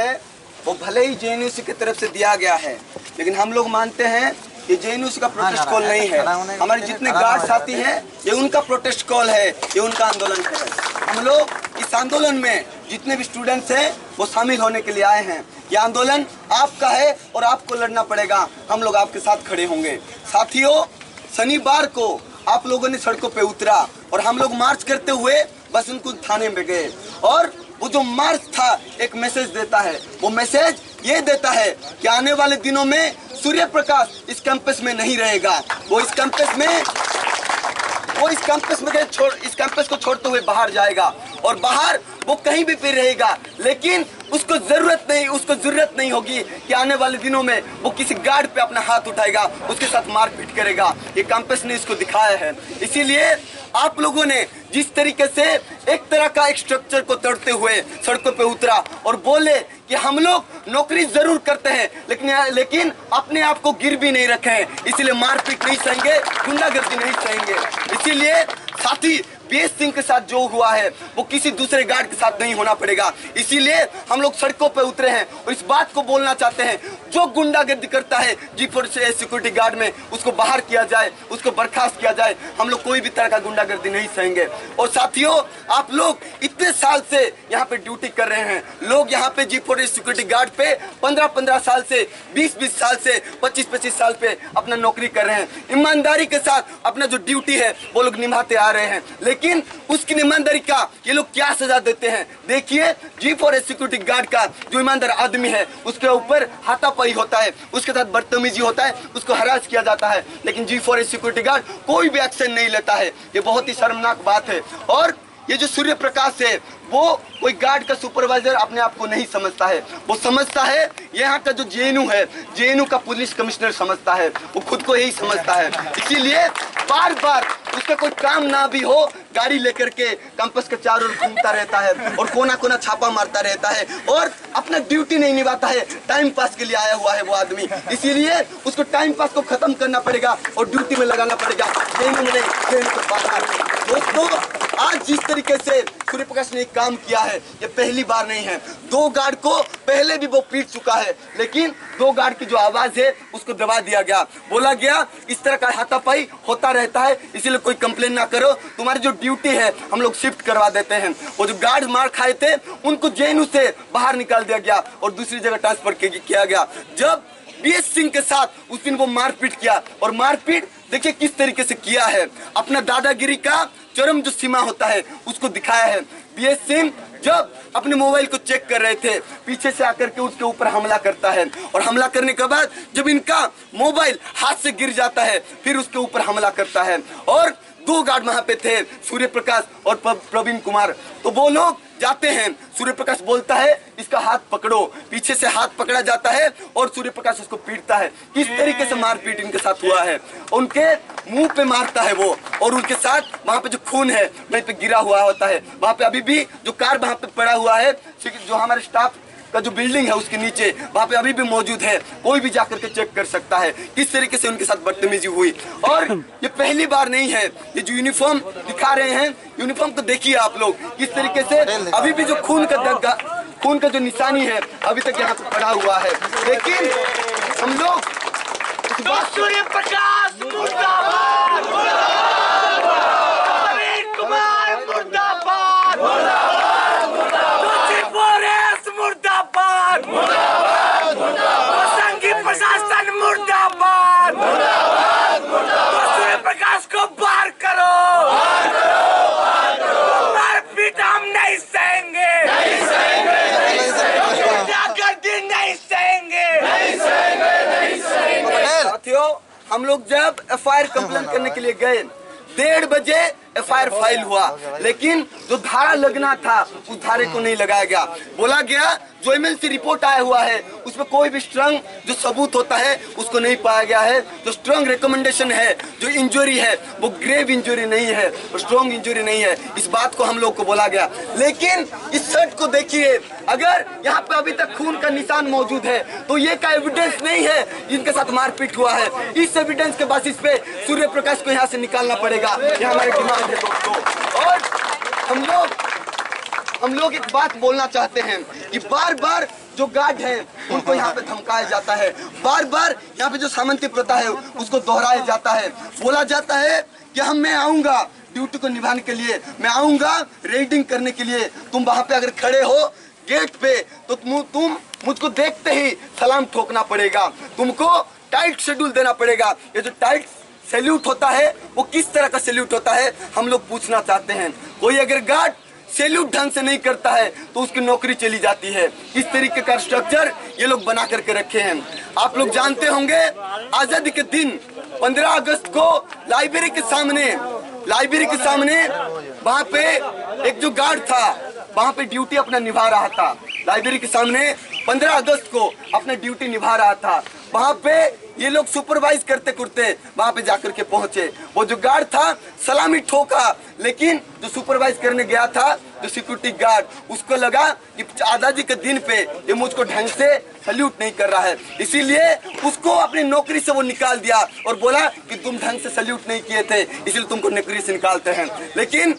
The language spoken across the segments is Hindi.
है वो भले ही जेएनयू की तरफ से दिया गया है, लेकिन हम लोग मानते हैं कि जेएनयू का प्रोटेस्ट कॉल नहीं है। हमारे जितने गार्ड साथी हैं ये उनका प्रोटेस्ट कॉल है, ये उनका आंदोलन है। हम लोग इस आंदोलन में जितने भी स्टूडेंट्स हैं वो शामिल होने के लिए आए हैं। ये आंदोलन आपका है और आपको लड़ना पड़ेगा। हम लोग आपके साथ खड़े होंगे। साथियों, शनिवार को आप लोगों ने सड़कों पे उतरा और हम लोग मार्च करते हुए बस उनको थाने में गए, और वो जो मार्च था एक मैसेज देता है। वो मैसेज ये देता है कि आने वाले दिनों में सूर्य प्रकाश इस कैंपस में नहीं रहेगा। वो इस कैंपस को छोड़ते हुए बाहर जाएगा, और बाहर वो कहीं भी फिर रहेगा, लेकिन उसको जरूरत नहीं होगी कि आने वाले दिनों में वो किसी गार्ड पे अपना हाथ उठाएगा, उसके साथ मारपीट करेगा। ये कैंपस ने इसको दिखाया है। इसीलिए आप लोगों ने जिस तरीके से एक तरह का एक स्ट्रक्चर को तोड़ते हुए सड़कों पे उतरा और बोले कि हम लोग नौकरी जरूर करते हैं लेकिन अपने आप को गिर भी नहीं रखे हैं, इसीलिए मारपीट नहीं सहेंगे, गुंडागर्दी नहीं सहेंगे। इसीलिए साथी बीएस सिंह के साथ जो हुआ है वो किसी दूसरे गार्ड के साथ नहीं होना पड़ेगा। इसीलिए हम लोग सड़कों पे उतरे हैं और इस बात को बोलना चाहते हैं, जो गुंडागर्दी करता है G4 से सिक्योरिटी गार्ड में, उसको बाहर किया जाए, उसको बर्खास्त किया जाए। हम लोग कोई भी तरह का गुंडागर्दी नहीं सहेंगे। और साथियों, आप लोग इतने साल से यहाँ पे ड्यूटी कर रहे हैं। लोग यहाँ पे G4 सिक्योरिटी गार्ड पे 15-15 साल से, 20-20 साल से, 25-25 साल पे अपना नौकरी कर रहे हैं। ईमानदारी के साथ अपना जो ड्यूटी है वो लोग निभाते आ रहे हैं, लेकिन उसकी ईमानदारी का ये लोग क्या सजा देते हैं। देखिए, G4 सिक्योरिटी गार्ड का जो ईमानदार आदमी है उसके ऊपर हाथापाई होता है, उसके साथ बदतमीजी होता है, उसको हरास किया जाता है, लेकिन G4 सिक्योरिटी गार्ड कोई भी एक्शन नहीं लेता है। ये बहुत ही शर्मनाक बात है। और ये जो सूर्य प्रकाश है वो कोई गार्ड का सुपरवाइजर अपने आप को नहीं समझता है। वो समझता है यहाँ का जो जेएनयू है, जेएनयू का पुलिस कमिश्नर समझता है, वो खुद को यही समझता है। इसीलिए बार बार उसका कोई काम ना भी हो, गाड़ी लेकर के कैंपस के चारों ओर घूमता रहता है और कोना कोना छापा मारता रहता है और अपना ड्यूटी नहीं निभाता है। टाइम पास के लिए आया हुआ है वो आदमी, इसीलिए उसको टाइम पास को खत्म करना पड़ेगा और ड्यूटी में लगाना पड़ेगा, जेएनयू में नहीं, जेएनयू के बाहर। दोस्तों, आज जिस तरीके से सूर्य प्रकाश ने काम किया है ये पहली बार नहीं है। 2 गार्ड को पहले भी वो पीट चुका है, लेकिन 2 गार्ड की जो आवाज है उसको दबा दिया गया। बोला गया इस तरह का हाथापाई होता रहता है, इसीलिए कोई कंप्लेन ना करो, तुम्हारी जो ड्यूटी है हम लोग शिफ्ट करवा देते हैं। वो जो गार्ड मार खाए थे उनको जेएनयू से बाहर निकाल दिया गया और दूसरी जगह ट्रांसफर किया गया। जब बीएस सिंह के साथ उस दिन वो मारपीट किया, और मारपीट देखिए किस तरीके से किया है, अपना दादागिरी का चरम जो सीमा होता है उसको दिखाया है। बीएस सिंह जब अपने मोबाइल को चेक कर रहे थे, पीछे से आकर के उसके ऊपर हमला करता है, और हमला करने के बाद जब इनका मोबाइल हाथ से गिर जाता है फिर उसके ऊपर हमला करता है। और 2 गार्ड वहां पे थे, सूर्य प्रकाश और प्रवीण कुमार। तो वो लोग जाते हैं, सूर्य प्रकाश बोलता है इसका हाथ पकड़ो, पीछे से हाथ पकड़ा जाता है और सूर्य प्रकाश उसको पीटता है। किस तरीके से मारपीट इनके साथ हुआ है, उनके मुंह पे मारता है वो, और उनके साथ वहां पे जो खून है वहीं पे गिरा हुआ होता है। वहां पे अभी भी जो कार वहां पे पड़ा हुआ है, जो हमारे स्टाफ का जो बिल्डिंग है उसके नीचे वहां पे अभी भी मौजूद है, कोई भी जाकर के चेक कर सकता है किस तरीके से उनके साथ बदतमीजी हुई। और ये पहली बार नहीं है, ये जो यूनिफॉर्म दिखा रहे हैं, यूनिफॉर्म तो देखिए आप लोग किस तरीके से अभी भी जो खून का जो निशानी है अभी तक यहाँ पे पड़ा हुआ है। लेकिन हम लोग सूर्य प्रकाश मुर्दाबाद, प्रवीण कुमार मुर्दाबाद, संघीय प्रशासन मुर्दाबाद, सूर्य प्रकाश को बाहर करो, मारपीट हम नहीं सहेंगे, गुंडागर्दी नहीं सहेंगे। साथियों, हम लोग जब एफआईआर कंप्लेन करने के लिए गए 1:30 बजे एफआईआर फाइल हुआ, लेकिन जो धारा लगना था उस धारे को नहीं लगाया गया। बोला गया जो एमएलसी रिपोर्ट आया हुआ है उसमें कोई भी स्ट्रांग जो सबूत होता है उसको नहीं पाया गया है। जो स्ट्रांग रिकमेंडेशन है, जो इंजरी है वो ग्रेव इंजरी नहीं है, वो स्ट्रांग इंजरी नहीं है, इस बात को हम लोग को बोला गया। लेकिन इस शर्ट को देखिए, अगर यहाँ पे अभी तक खून का निशान मौजूद है तो ये का एविडेंस नहीं है जिनके साथ मारपीट हुआ है। इस एविडेंस के बेसिस पे सूर्य प्रकाश को यहाँ से निकालना पड़ेगा, ये हमारी डिमांड है दोस्तों। और हम लोग एक बात बोलना चाहते हैं कि बार बार जो गार्ड है उनको यहाँ पे धमकाया जाता है। बार बार यहाँ पे जो सामंती प्रथा है उसको दोहराया जाता है। बोला जाता है कि मैं आऊंगा ड्यूटी को निभाने के लिए, मैं आऊंगा रेडिंग करने के लिए। तुम वहां पे अगर खड़े हो गेट पे तो तुम मुझको देखते ही सलाम ठोकना पड़ेगा, तुमको टाइट शेड्यूल देना पड़ेगा। ये जो टाइट सैल्यूट होता है वो किस तरह का सैल्यूट होता है हम लोग पूछना चाहते हैं। कोई अगर गार्ड सैल्यूट ढंग से नहीं करता है तो उसकी नौकरी चली जाती है। इस तरीके का स्ट्रक्चर ये लोग बना करके रखे हैं। आप लोग जानते होंगे आजादी के दिन 15 अगस्त को लाइब्रेरी के सामने वहां पे एक जो गार्ड था वहां पे ड्यूटी अपना निभा रहा था। लाइब्रेरी के सामने 15 अगस्त को अपना ड्यूटी निभा रहा था। वहां पे ये लोग सुपरवाइज करते करते वहां पे जाकर के पहुंचे। वो जो गार्ड था सलामी ठोका, लेकिन जो सुपरवाइज करने गया था जो सिक्योरिटी गार्ड, उसको लगा कि आजादी के दिन पे ये मुझको ढंग से सल्यूट नहीं कर रहा है, इसीलिए उसको अपनी नौकरी से वो निकाल दिया और बोला कि तुम ढंग से सल्यूट नहीं किए थे इसलिए तुमको नौकरी से निकालते हैं। लेकिन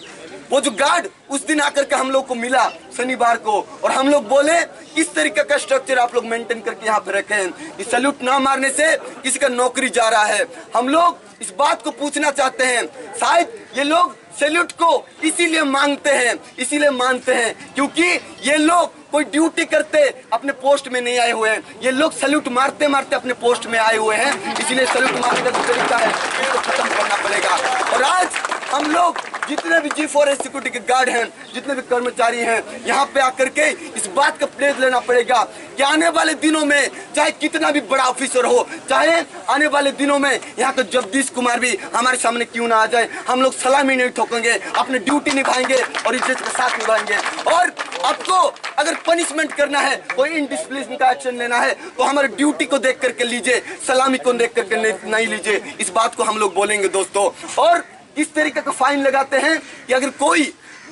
वो जो गार्ड उस दिन आकर के हम लोग को मिला शनिवार को, और हम लोग बोले किस तरीके का स्ट्रक्चर आप लोग मेंटेन करके यहाँ पे रखे हैं कि सैल्यूट ना मारने से किसी का नौकरी जा रहा है। हम लोग इस बात को पूछना चाहते हैं, शायद ये लोग सैल्यूट को इसीलिए मानते हैं क्योंकि ये लोग कोई ड्यूटी करते अपने पोस्ट में नहीं आए हुए हैं, ये लोग सैल्यूट मारते मारते अपने पोस्ट में आए हुए हैं, इसीलिए सैल्यूट मारने का जो तरीका है इसको खत्म करना पड़ेगा। और आज हम लोग जितने भी G4S सिक्योरिटी के गार्ड हैं, जितने भी कर्मचारी हैं, यहाँ पे आकर के इस बात का प्लेज लेना पड़ेगा कि आने वाले दिनों में चाहे कितना भी बड़ा ऑफिसर हो, चाहे आने वाले दिनों में यहाँ का जगदीश कुमार भी हमारे सामने क्यों ना आ जाए, हम लोग सलामी नहीं ठोकेंगे, अपने ड्यूटी निभाएंगे और इज्जत के साथ निभाएंगे। और आपको अगर पनिशमेंट करना है, कोई इनडिसिप्लिन का एक्शन लेना है तो हमारे ड्यूटी को देख करके लीजिए, सलामी को देख करके नहीं लीजिए। इस बात को हम लोग बोलेंगे दोस्तों। और इस तरीके का फाइन लगाते हैं कि अगर कोई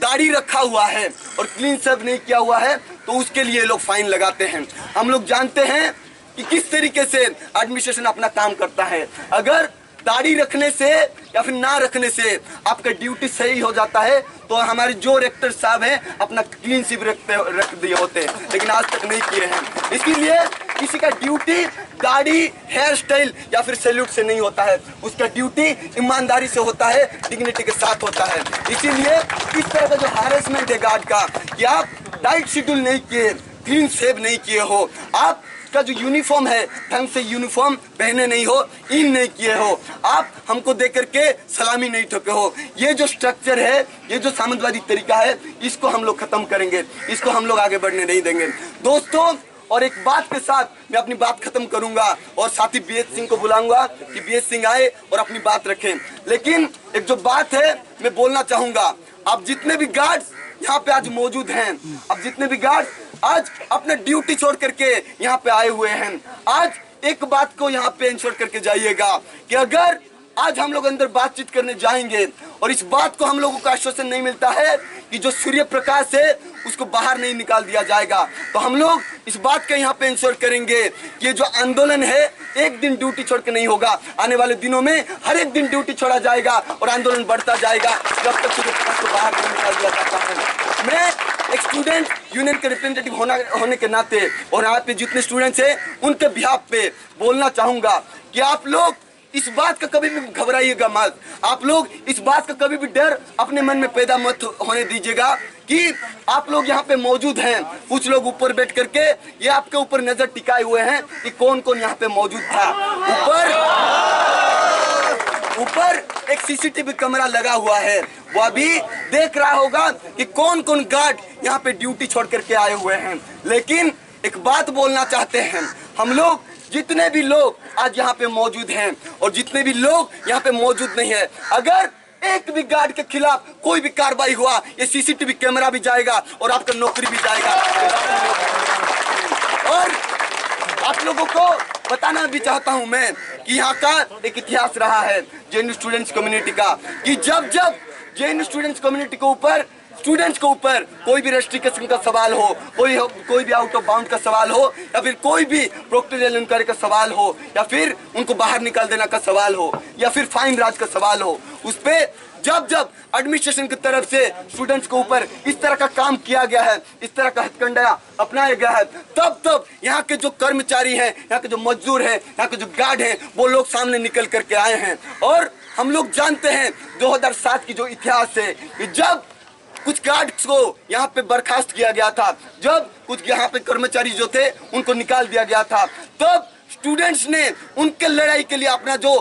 दाढ़ी रखा हुआ है और क्लीन शेव नहीं किया हुआ है तो उसके लिए लोग फाइन लगाते हैं। हम लोग जानते हैं कि किस तरीके से एडमिनिस्ट्रेशन अपना काम करता है। अगर दाढ़ी रखने से या फिर ना रखने से आपका ड्यूटी सही हो जाता है तो हमारे जो रेक्टर साहब हैं अपना क्लीन शेव रख दिए होते हैं, लेकिन आज तक नहीं किए हैं। इसीलिए किसी का ड्यूटी दाढ़ी, हेयर स्टाइल या फिर सैल्यूट से नहीं होता है, उसका ड्यूटी ईमानदारी से होता है, डिग्निटी के साथ होता है। इसीलिए इस तरह का जो हैरेसमेंट है गार्ड का कि आप डाइट शेड्यूल नहीं किए, क्लीन शेव नहीं किए हो, आप का जो यूनिफॉर्म है ढंग से यूनिफॉर्म पहने नहीं हो, इन नहीं किए हो, आप हमको देख करके सलामी नहीं ठोके हो, ये जो स्ट्रक्चर है, ये जो सामंतवादी तरीका है, इसको हम लोग खत्म करेंगे, इसको हम लोग आगे बढ़ने नहीं देंगे दोस्तों। और एक बात के साथ मैं अपनी बात खत्म करूंगा और साथी BH सिंह को बुलाऊंगा कि BH सिंह आए और अपनी बात रखें। लेकिन एक जो बात है मैं बोलना चाहूंगा, आप जितने भी गार्ड्स यहाँ पे आज मौजूद हैं, अब जितने भी गार्ड आज अपना ड्यूटी छोड़ करके यहाँ पे आए हुए हैं, आज एक बात को यहाँ पे इंश्योर करके जाइएगा कि अगर आज हम लोग अंदर बातचीत करने जाएंगे और इस बात को हम लोगों को आश्वासन नहीं मिलता है कि जो सूर्य प्रकाश है उसको बाहर नहीं निकाल दिया जाएगा, तो हम लोग इस बात का यहाँ पे इंश्योर करेंगे कि ये जो आंदोलन है एक दिन ड्यूटी छोड़ के नहीं होगा। आने वाले दिनों में हर एक दिन ड्यूटी छोड़ा जाएगा और आंदोलन बढ़ता जाएगा जब तक सूर्य प्रकाश को बाहर नहीं निकाल दिया जाता है। मैं एक स्टूडेंट यूनियन के रिप्रेजेंटेटिव होने के नाते और यहाँ पे जितने स्टूडेंट्स हैं उनके बिहाफ पे बोलना चाहूंगा कि आप लोग इस बात का कभी भी घबराइएगा मत, आप लोग इस बात का कभी भी डर अपने मन में पैदा मत होने दीजिएगा कि आप लोग यहाँ पे मौजूद हैं। कुछ लोग ऊपर बैठ करके ये आपके ऊपर नजर टिकाए हुए हैं कि कौन कौन यहाँ पे मौजूद था। ऊपर एक CCTV कैमरा लगा हुआ है, वो अभी देख रहा होगा कि कौन कौन गार्ड यहाँ पे ड्यूटी छोड़ करके आए हुए हैं। लेकिन एक बात बोलना चाहते हैं, हम लोग जितने भी लोग आज यहाँ पे मौजूद हैं और जितने भी लोग यहाँ पे मौजूद नहीं है, अगर एक भी गार्ड के खिलाफ कोई भी कार्रवाई हुआ ये CCTV कैमरा भी जाएगा और आपका नौकरी भी जाएगा। और आप लोगों को बताना भी चाहता हूँ मैं कि यहाँ का एक इतिहास रहा है JNU स्टूडेंट्स कम्युनिटी का कि जब जब JNU स्टूडेंट्स कम्युनिटी के ऊपर स्टूडेंट्स के ऊपर कोई भी रेस्ट्रिक्शन का सवाल हो, कोई भी आउट ऑफ बाउंड का सवाल हो, या फिर कोई भी प्रोक्टोरियल इंक्वायरी का सवाल हो, या फिर उनको बाहर निकाल देना का सवाल हो, या फिर फाइन राज का सवाल हो, उस पे जब जब एडमिनिस्ट्रेशन की तरफ से स्टूडेंट्स के ऊपर इस तरह का काम किया गया है, इस तरह का हथकंडा अपनाया गया है, तब तब यहाँ के जो कर्मचारी हैं, यहाँ के जो मजदूर हैं, यहाँ के जो गार्ड हैं, वो लोग सामने निकल करके आए हैं। और हम लोग जानते हैं 2007 की जो इतिहास है कि जब कुछ गार्ड्स को यहाँ पे बर्खास्त किया गया था, जब कुछ यहाँ पे कर्मचारी जो थे उनको निकाल दिया गया था, तब स्टूडेंट्स ने उनके लड़ाई के लिए अपना जो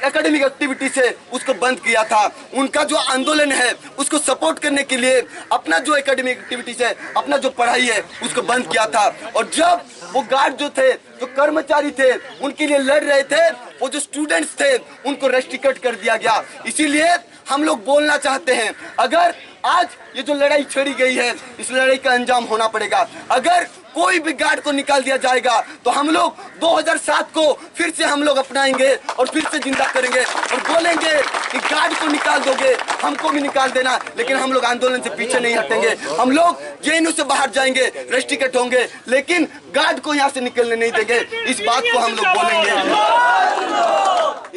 एकेडमिक एक्टिविटी से उसको बंद किया था। उनका जो आंदोलन है उसको सपोर्ट करने के लिए अपना जो एकेडमिक एक्टिविटीज है, अपना जो पढ़ाई है उसको बंद किया था। और जब वो गार्ड जो थे, जो कर्मचारी थे, उनके लिए लड़ रहे थे, वो जो स्टूडेंट्स थे उनको रेस्ट्रिक्ट कर दिया गया। इसीलिए हम लोग बोलना चाहते हैं, अगर आज ये जो लड़ाई छेड़ी गई है, इस लड़ाई का अंजाम होना पड़ेगा। अगर कोई भी गार्ड को निकाल दिया जाएगा तो हम लोग 2007 को फिर से हम लोग अपनाएंगे और फिर से जिंदा करेंगे और बोलेंगे कि गार्ड को निकाल दोगे, हमको भी निकाल देना, लेकिन हम लोग आंदोलन से पीछे नहीं हटेंगे। हम लोग जेएनयू से बाहर जाएंगे, रेस्ट्रिक्ट होंगे, लेकिन गार्ड को यहाँ से निकलने नहीं देंगे। इस बात को हम लोग बोलेंगे।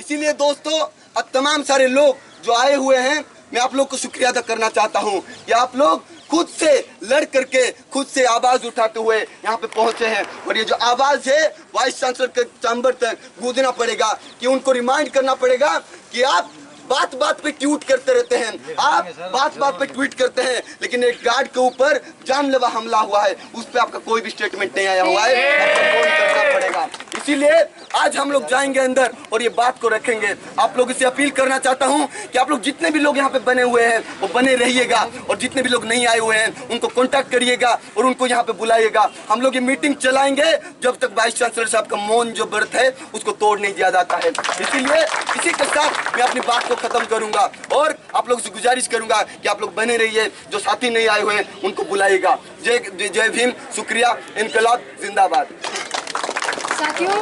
इसीलिए दोस्तों, अब तमाम सारे लोग जो आए हुए हैं, मैं आप लोग को शुक्रिया अदा करना चाहता हूँ कि आप लोग खुद से लड़ करके, खुद से आवाज उठाते हुए यहाँ पे पहुंचे हैं। और ये जो आवाज है वाइस चांसलर के चैम्बर तक गूंजना पड़ेगा, कि उनको रिमाइंड करना पड़ेगा कि आप बात बात पे ट्वीट करते रहते हैं, आप बात बात पे ट्वीट करते हैं, लेकिन एक गार्ड के ऊपर जानलेवा हमला हुआ है, उस पे आपका कोई भी स्टेटमेंट नहीं आया हुआ है, आपको फोन करना पड़ेगा। इसीलिए आज हम लोग जाएंगे अंदर और ये बात को रखेंगे। आप लोगों से अपील करना चाहता हूं कि आप लोग जितने भी लोग यहाँ पे बने हुए हैं वो बने रहिएगा, और जितने भी लोग नहीं आए हुए हैं उनको कॉन्टैक्ट करिएगा और उनको यहाँ पे बुलाइएगा। हम लोग ये मीटिंग चलाएंगे जब तक वाइस चांसलर साहब का मौन जो व्रत है उसको तोड़ नहीं दिया जाता है। इसीलिए इसी के साथ मैं अपनी बात को खत्म करूंगा और आप लोगों से गुजारिश करूंगा कि आप लोग बने रहिए, जो साथी नहीं आए हुए हैं उनको बुलाइएगा। जय भीम, शुक्रिया, इनकलाब जिंदाबाद। साथियों